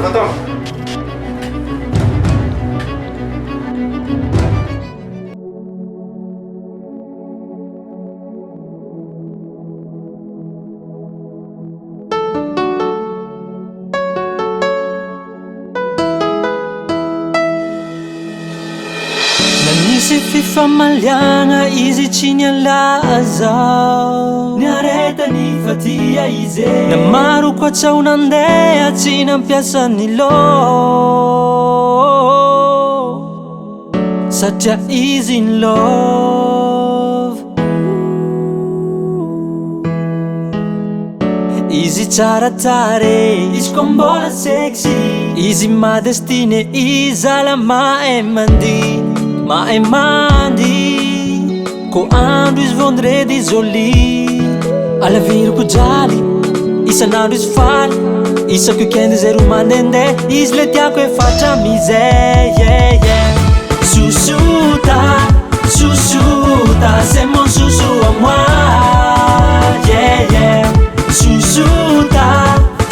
ข้าวต้มNisy fifamaliagna izy tsy nialazao niaretany fa tia izy na maro koa tsao nandeha tsy nampiasa ny satria izy in love izy tsara tare izy koa mbola sexy izy madestine izala mahay mandihy mahay mandihy ko andro izy vendredi zoli alaviriko jaly isan'andro izy faly isako weekend zay ro mandendeha izy le tiako efatra mizay Chouchouta, chouchouta, c'est mon chouchou à moi. Chouchouta,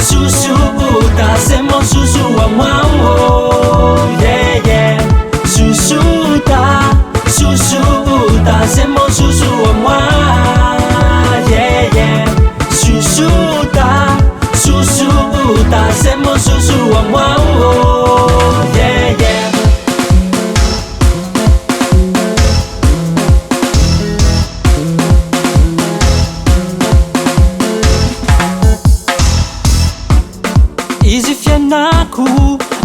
chouchouta, c'est mon chouchou à moi. Chouchouta, chouchouta, c'est mon chouchou à moi. Chouchouta, chouchouta, c'est mon chouchou à moi. Izy fianako,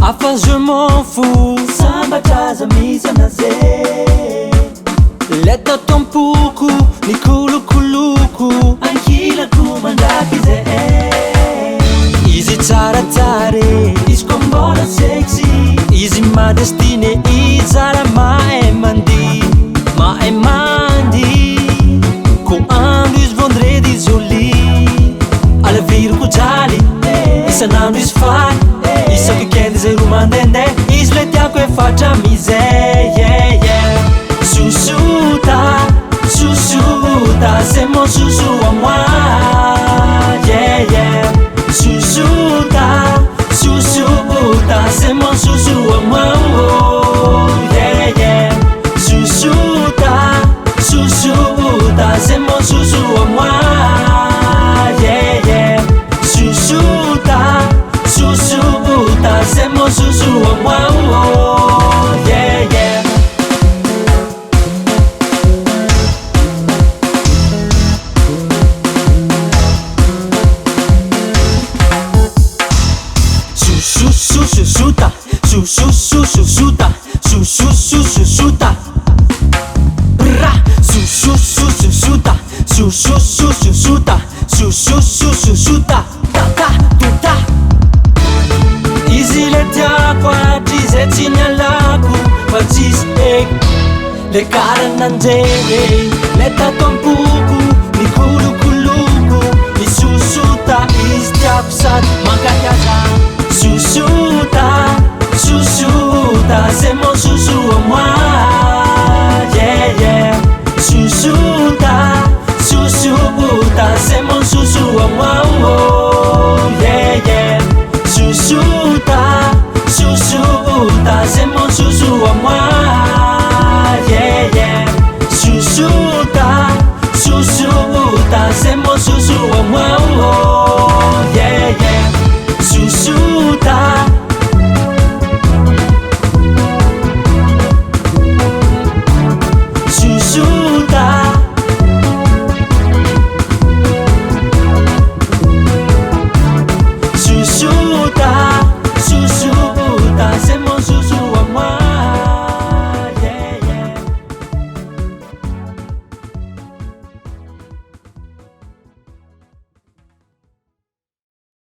afa je m'en fous Sambatra misy anazy Leta tampoko, ny kolokoloko Ankilako mandraky zay Izy tsara tare, izy koa mbola sexy Izy madestine, izala mahay mandihy Mahay mandihy Ko andro izy vendredi zoli Alaviriko jaly isan'andro izy faly isako weekend zay ro mandendeha izy le tiako efatra mizay Chouchouta, chouchouta, c'est mon chouchou à moi. Chouchouta, chouchouta, c'est mon chouchou à moi. Chouchouta, chouchouta, c'est mon chouchou à moi. Chouchouta, chouchouta, c'est mon chouchou à moi. Chouchouta, chouchouta, chouchouta, bra, chouchouta, chouchouta, chouchouta, ta tuta. Izy le tiako atrize tsy nialako fa tsisy eky le karan'anjely le tatampoko ny kolokoloko ny chouchouta izy tiako sady mankahyaza Chouchouta, chouchouta, c'est mon chouchou à moi. Chouchouta, chouchouta, c'est mon chouchou à moi. Chouchouta, chouchouta, c'est mon chouchou à moi.